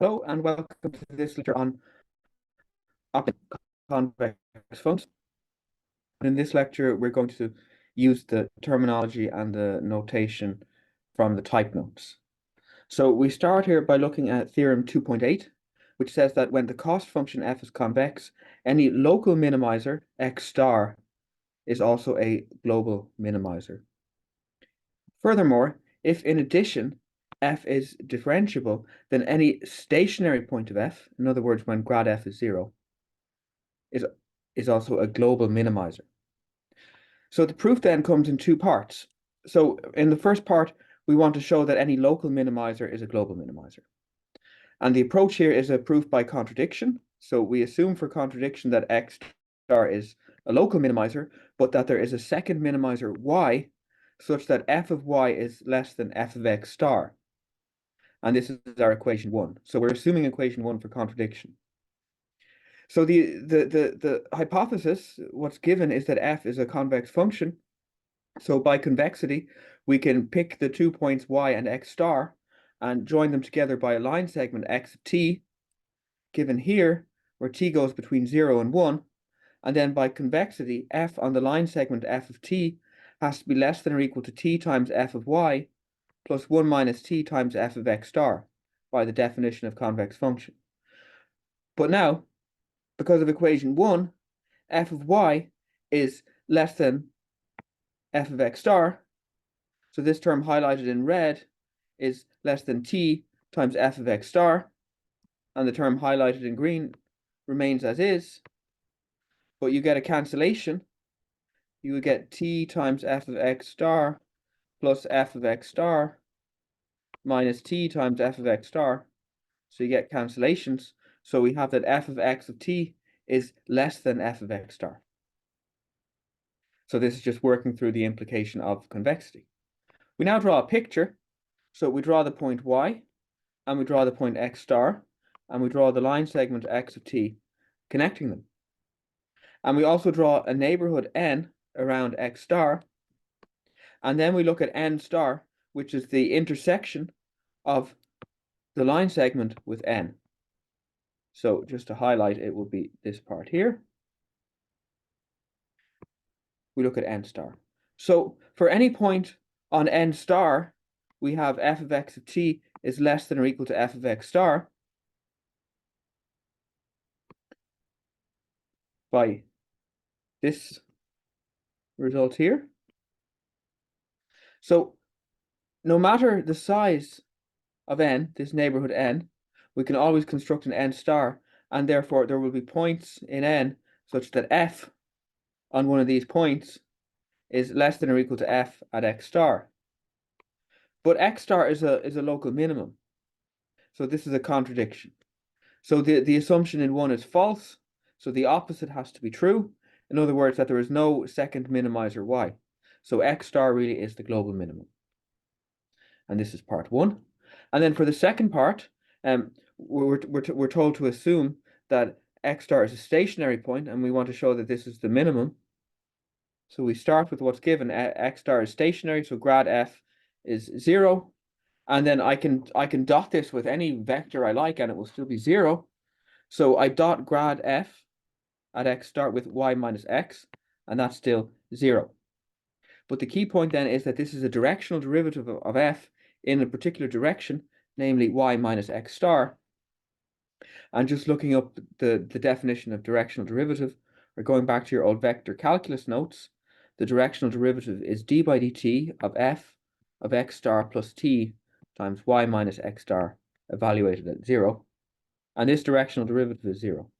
Hello and welcome to this lecture on optical convex functions. In this lecture, we're going to use the terminology and the notation from the type notes. So we start here by looking at theorem 2.8, which says that when the cost function f is convex, any local minimizer x star is also a global minimizer. Furthermore, if in addition f is differentiable, then any stationary point of f, in other words, when grad f is 0, is also a global minimizer. So the proof then comes in two parts. So in the first part, we want to show that any local minimizer is a global minimizer. And the approach here is a proof by contradiction. So we assume for contradiction that x star is a local minimizer, but that there is a second minimizer y such that f of y is less than f of x star. And this is our equation 1. So we're assuming equation 1 for contradiction. So the hypothesis, what's given is that f is a convex function. So by convexity, we can pick the 2 points y and x star and join them together by a line segment x of t, given here, where t goes between 0 and 1. And then by convexity, f on the line segment f of t has to be less than or equal to t times f of y plus 1 minus t times f of x star by the definition of convex function. But now, because of equation 1, f of y is less than f of x star. So this term highlighted in red is less than t times f of x star. And the term highlighted in green remains as is. But you get a cancellation. You would get t times f of x star plus f of x star minus t times f of x star. So you get cancellations. So we have that f of x of t is less than f of x star. So this is just working through the implication of convexity. We now draw a picture. So we draw the point y, and we draw the point x star, and we draw the line segment x of t, connecting them. And we also draw a neighborhood n around x star, and then we look at n star, which is the intersection of the line segment with n. So just to highlight, it will be this part here. We look at n star. So for any point on n star, we have f of x of t is less than or equal to f of x star by this result here. So no matter the size of n, this neighborhood n, we can always construct an n star, and therefore there will be points in n such that f on one of these points is less than or equal to f at x star. But x star is a local minimum. So this is a contradiction. So the assumption in 1 is false, so the opposite has to be true. In other words, that there is no second minimizer y. So x star really is the global minimum. And this is part 1. And then for the second part, we're told to assume that x star is a stationary point, and we want to show that this is the minimum. So we start with what's given. X star is stationary, so grad f is 0. And then I can dot this with any vector I like, and it will still be 0. So I dot grad f at x star with y minus x, and that's still 0. But the key point then is that this is a directional derivative of f in a particular direction, namely y minus x star. And just looking up the definition of directional derivative, or going back to your old vector calculus notes, the directional derivative is d by dt of f of x star plus t times y minus x star evaluated at 0. And this directional derivative is 0.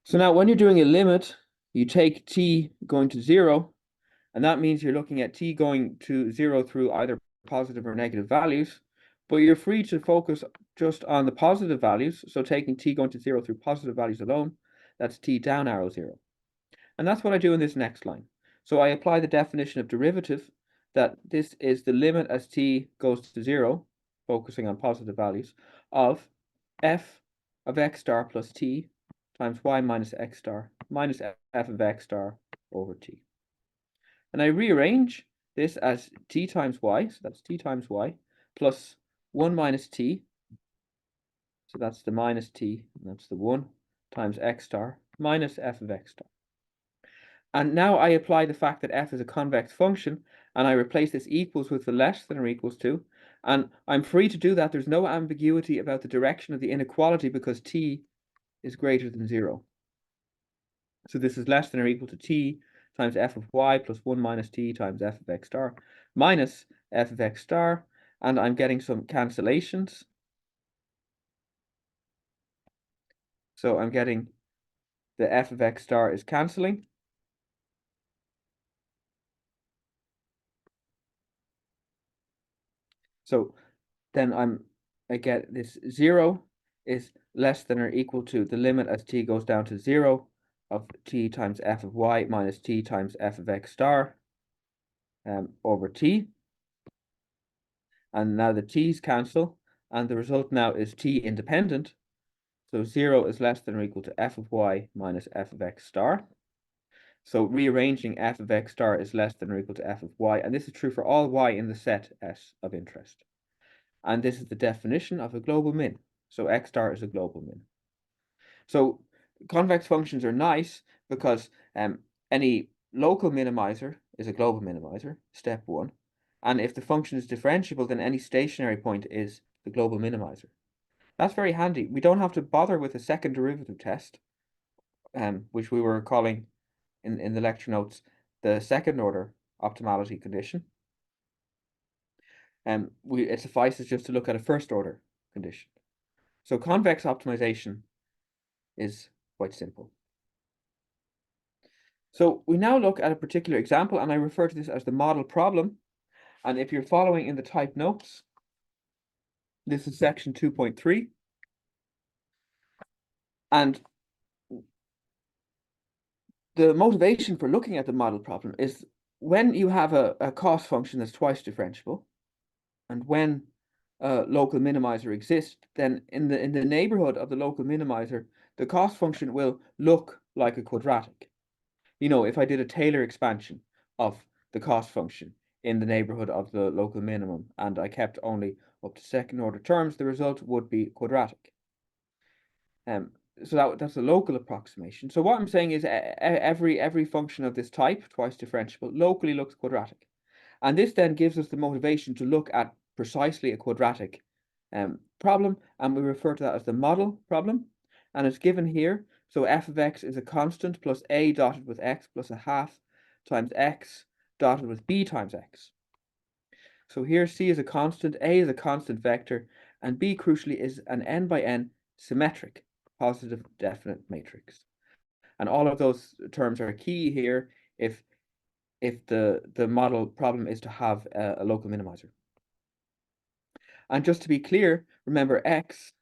So now when you're doing a limit, you take t going to 0, and that means you're looking at t going to 0 through either positive or negative values, but you're free to focus just on the positive values. So taking t going to 0 through positive values alone, that's t down arrow 0. And that's what I do in this next line. So I apply the definition of derivative, that this is the limit as t goes to 0, focusing on positive values, of f of x star plus t times y minus x star minus f of x star over t. And I rearrange this as t times y, so that's t times y, plus 1 minus t So that's the minus t, and that's the 1 times x star minus f of x star. And now I apply the fact that f is a convex function, and I replace this equals with the less than or equals to, and I'm free to do that. There's no ambiguity about the direction of the inequality because t is greater than 0. So this is less than or equal to t times f of y plus 1 minus t times f of x star minus f of x star, and I'm getting some cancellations. So I'm getting the f of x star is cancelling. So then I get this 0 is less than or equal to the limit as t goes down to 0 of t times f of y minus t times f of x star over t. And now the t's cancel, and the result now is t independent. So 0 is less than or equal to f of y minus f of x star. So rearranging f of x star is less than or equal to f of y, and this is true for all y in the set S of interest. And this is the definition of a global min. So x star is a global min. So convex functions are nice because any local minimizer is a global minimizer, step 1. And if the function is differentiable, then any stationary point is the global minimizer. That's very handy. We don't have to bother with a second derivative test, which we were calling in the lecture notes the second order optimality condition. It suffices just to look at a first order condition. So convex optimization is quite simple. So we now look at a particular example, and I refer to this as the model problem. And if you're following in the type notes, this is section 2.3. And the motivation for looking at the model problem is when you have a cost function that's twice differentiable, and when a local minimizer exists, then in the neighborhood of the local minimizer, the cost function will look like a quadratic. You know, if I did a Taylor expansion of the cost function in the neighborhood of the local minimum, and I kept only up to second order terms, the result would be quadratic. So that's a local approximation. So what I'm saying is every function of this type, twice differentiable, locally looks quadratic. And this then gives us the motivation to look at precisely a quadratic problem, and we refer to that as the model problem. And it's given here. So f of x is a constant plus a dotted with x plus a half times x dotted with b times x. So here c is a constant, a is a constant vector, and b crucially is an n by n symmetric positive definite matrix. And all of those terms are key here if the model problem is to have a local minimizer. And just to be clear, remember x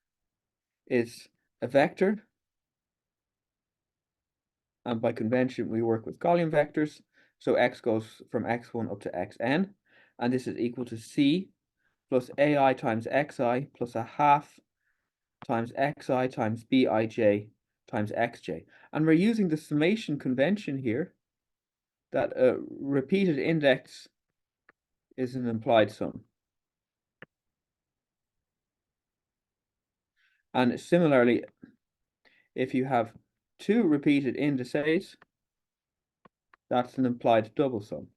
is a vector, and by convention we work with Gaussian vectors. So x goes from x1 up to xn, and this is equal to c plus ai times xi plus a half times xi times bij times xj. And we're using the summation convention here that a repeated index is an implied sum. And similarly, if you have two repeated indices, that's an implied double sum.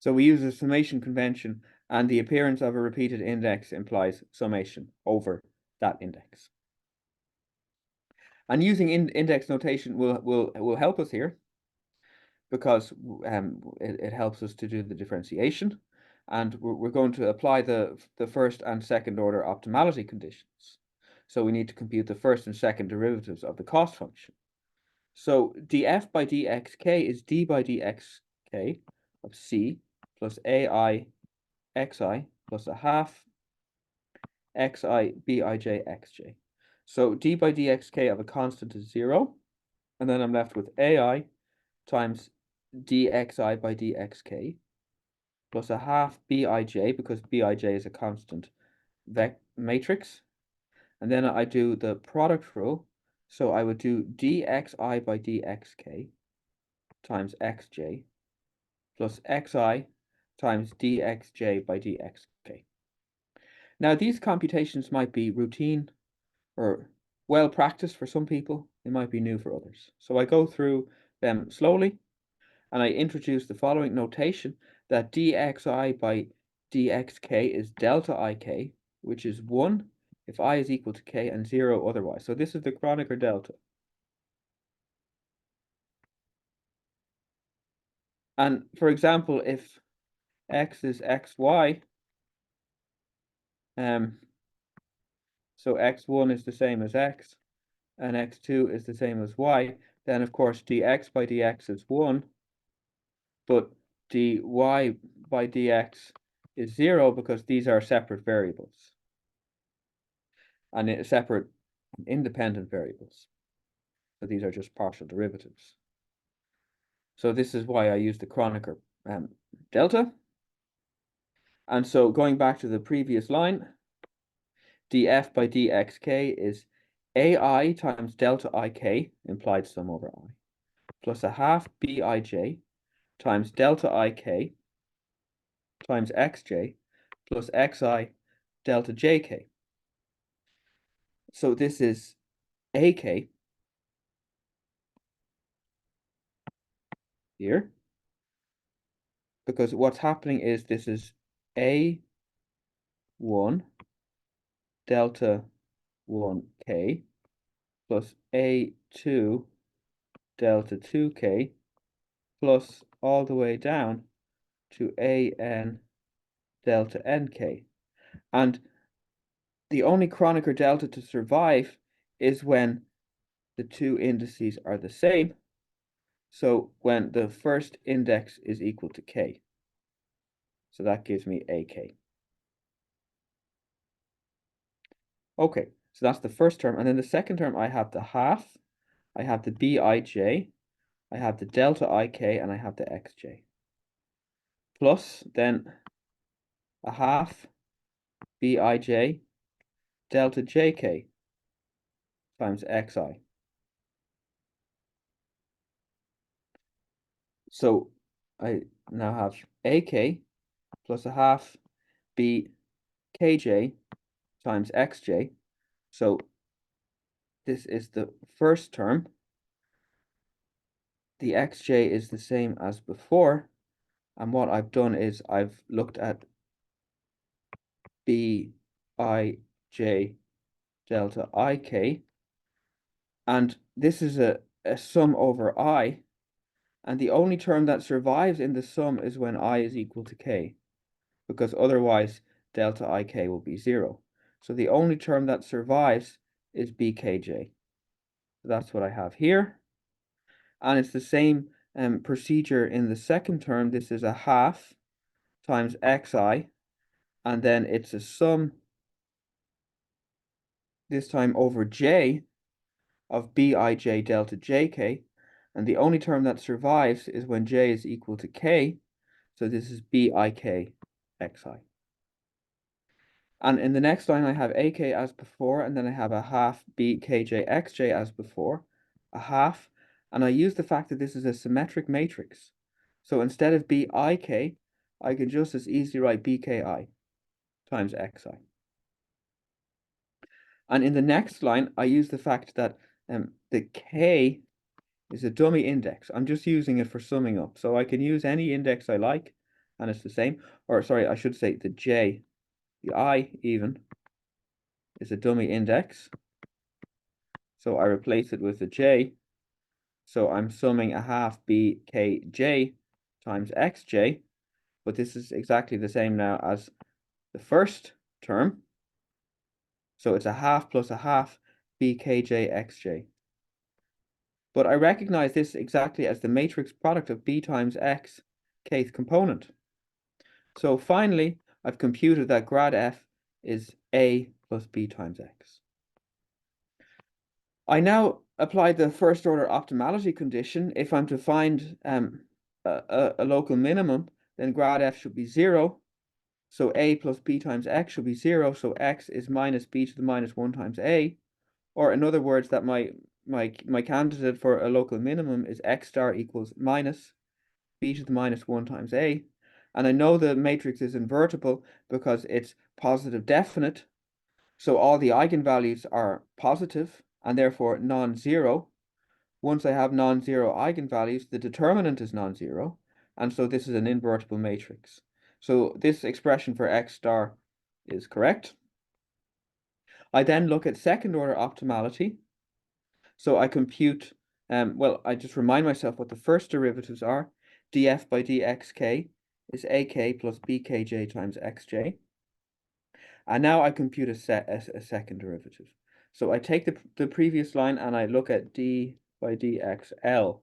So we use a summation convention, and the appearance of a repeated index implies summation over that index. And using index notation will help us here because it helps us to do the differentiation, and we're going to apply the first and second order optimality conditions. So we need to compute the first and second derivatives of the cost function. So df by dxk is d by dxk of c plus ai xi plus a half xi bij xj. So d by dxk of a constant is 0, and then I'm left with ai times dxi by dxk plus a half bij, because bij is a constant matrix. And then I do the product rule. So I would do dxi by dxk times xj plus xi times dxj by dxk. Now, these computations might be routine or well practiced for some people. They might be new for others. So I go through them slowly and I introduce the following notation that dxi by dxk is delta ik, which is 1 if I is equal to k and 0 otherwise. So this is the Kronecker delta. And for example, if x is xy, so x1 is the same as x, and x2 is the same as y, then of course dx by dx is 1, but dy by dx is 0 because these are separate variables and separate independent variables. So these are just partial derivatives. So this is why I use the Kronecker delta. And so going back to the previous line, df by dxk is ai times delta ik, implied sum over I, plus a half bij times delta ik times xj plus xi delta jk. So this is ak here, because what's happening is this is a1 delta 1k plus a2 delta 2k plus all the way down to an delta nk. And the only Kronecker delta to survive is when the two indices are the same. So when the first index is equal to k. So that gives me ak. Okay, so that's the first term. And then the second term, I have the half, I have the bij, I have the delta ik, and I have the xj. Plus then a half bij delta jk times xi. So I now have ak plus a half bkj times xj. So this is the first term. The xj is the same as before. And what I've done is I've looked at bij delta ik. And this is a sum over I. And the only term that survives in the sum is when I is equal to k, because otherwise delta ik will be 0. So the only term that survives is bkj. So that's what I have here. And it's the same procedure in the second term. This is a half times xi, and then it's a sum, this time over j, of bij delta jk. And the only term that survives is when j is equal to k. So this is bik xi. And in the next line, I have ak as before, and then I have a half bkj xj as before, a half, and I use the fact that this is a symmetric matrix. So instead of bik, I can just as easily write bki times xi. And in the next line, I use the fact that the k is a dummy index. I'm just using it for summing up. So I can use any index I like, and it's the same. Or sorry, I should say the j, the I even, is a dummy index. So I replace it with a j. So I'm summing a half bkj times xj. But this is exactly the same now as the first term. So it's a half plus a half bkj xj. But I recognize this exactly as the matrix product of b times x, kth component. So finally, I've computed that grad f is a plus b times x. I now apply the first order optimality condition. If I'm to find a local minimum, then grad f should be 0. So a plus b times x should be 0. So x is minus b to the minus 1 times a. Or in other words, that my my candidate for a local minimum is x star equals minus b to the minus 1 times a. And I know the matrix is invertible because it's positive definite. So all the eigenvalues are positive and therefore non-zero. Once I have non-zero eigenvalues, the determinant is non-zero. And so this is an invertible matrix. So this expression for x star is correct. I then look at second order optimality. So I compute, well, I just remind myself what the first derivatives are. df by dxk is ak plus bkj times xj. And now I compute a second derivative. So I take the previous line and I look at d by dxl.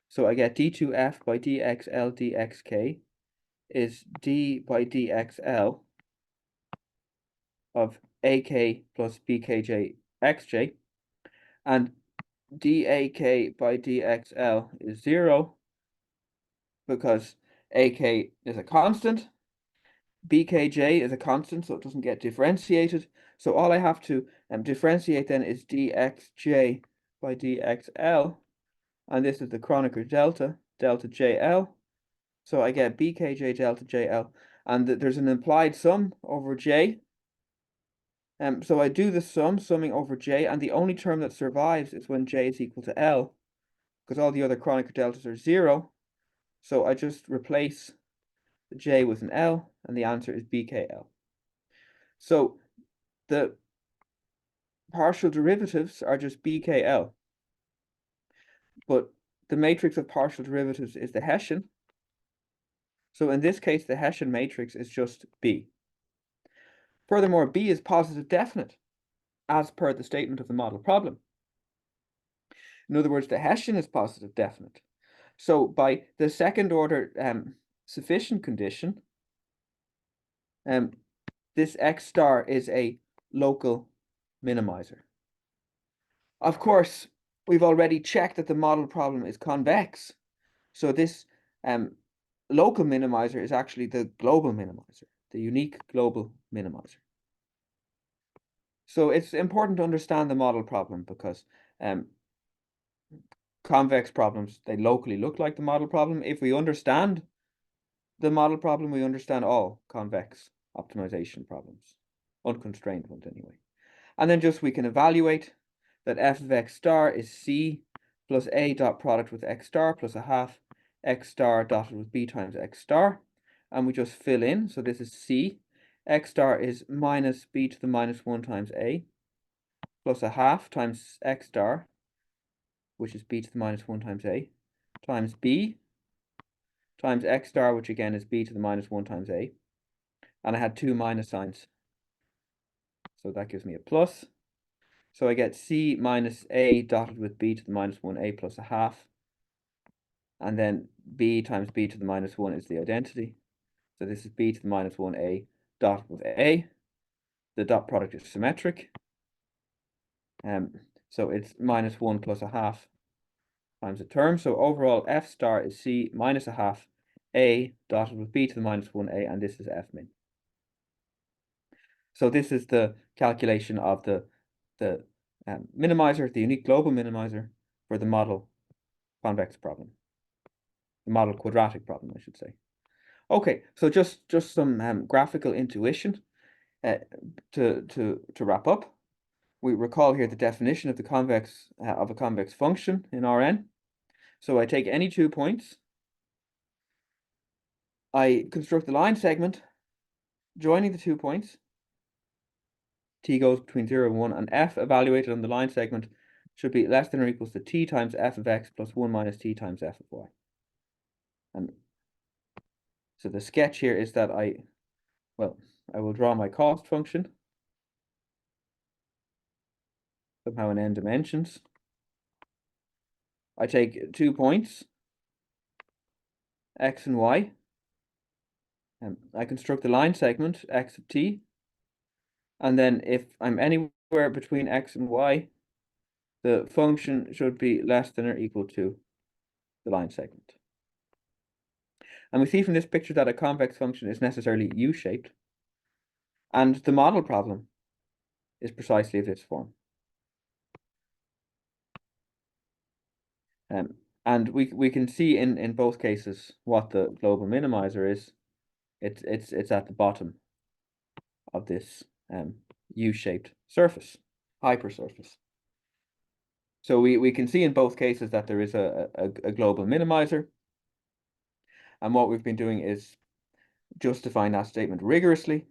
So I get d2f by dxl dxk is d by dxl of ak plus bkj xj. And dak by dxl is 0 because ak is a constant, bkj is a constant, so it doesn't get differentiated. So all I have to differentiate then is dxj by dxl, and this is the Kronecker delta, delta jl. So I get bkj delta jl, and there's an implied sum over j. So I do the summing over j, and the only term that survives is when j is equal to l, because all the other Kronecker deltas are 0. So I just replace the j with an l, and the answer is bkl. So the partial derivatives are just bkl, but the matrix of partial derivatives is the Hessian. So in this case, the Hessian matrix is just B. Furthermore, B is positive definite, as per the statement of the model problem. In other words, the Hessian is positive definite. So by the second order sufficient condition, this x star is a local minimizer. Of course, we've already checked that the model problem is convex. So this local minimizer is actually the global minimizer, the unique global minimizer. So it's important to understand the model problem because convex problems, they locally look like the model problem. If we understand the model problem, we understand all convex optimization problems, unconstrained ones anyway. And then just we can evaluate that f of x star is c plus a dot product with x star plus a half x star dotted with b times x star. And we just fill in. So this is c. X star is minus b to the minus 1 times a plus a half times x star, which is b to the minus 1 times a, times b times x star, which again is b to the minus 1 times a. And I had two minus signs. So that gives me a plus. So I get c minus a dotted with b to the minus 1a plus a half. And then b times b to the minus 1 is the identity. So this is b to the minus 1a dotted with a. The dot product is symmetric. So it's minus 1 plus a half times a term. So overall f star is c minus a half a dotted with b to the minus 1a, and this is f min. So this is the calculation of the minimizer, the unique global minimizer for the model convex problem. The model quadratic problem, I should say. Okay, so just some graphical intuition to wrap up. We recall here the definition of the convex of a convex function in Rn. So I take any 2 points, I construct the line segment joining the 2 points. T goes between 0 and 1, and f evaluated on the line segment should be less than or equals to t times f of x plus 1 minus t times f of y. And so the sketch here is that I will draw my cost function somehow in n dimensions. I take 2 points, x and y, and I construct the line segment x of t, and then if I'm anywhere between x and y, the function should be less than or equal to the line segment. And we see from this picture that a convex function is necessarily U-shaped, and the model problem is precisely of this form. Um, and we can see in both cases what the global minimizer is. It's at the bottom of this U-shaped surface, hypersurface. So we can see in both cases that there is a global minimizer. And what we've been doing is justifying that statement rigorously,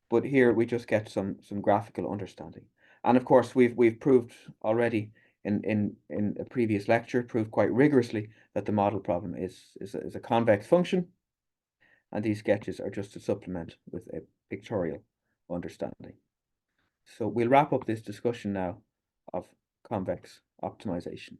but here we just get some graphical understanding. And of course, we've proved already in a previous lecture, proved quite rigorously that the model problem is a convex function, and these sketches are just to supplement with a pictorial understanding. So we'll wrap up this discussion now of convex optimization.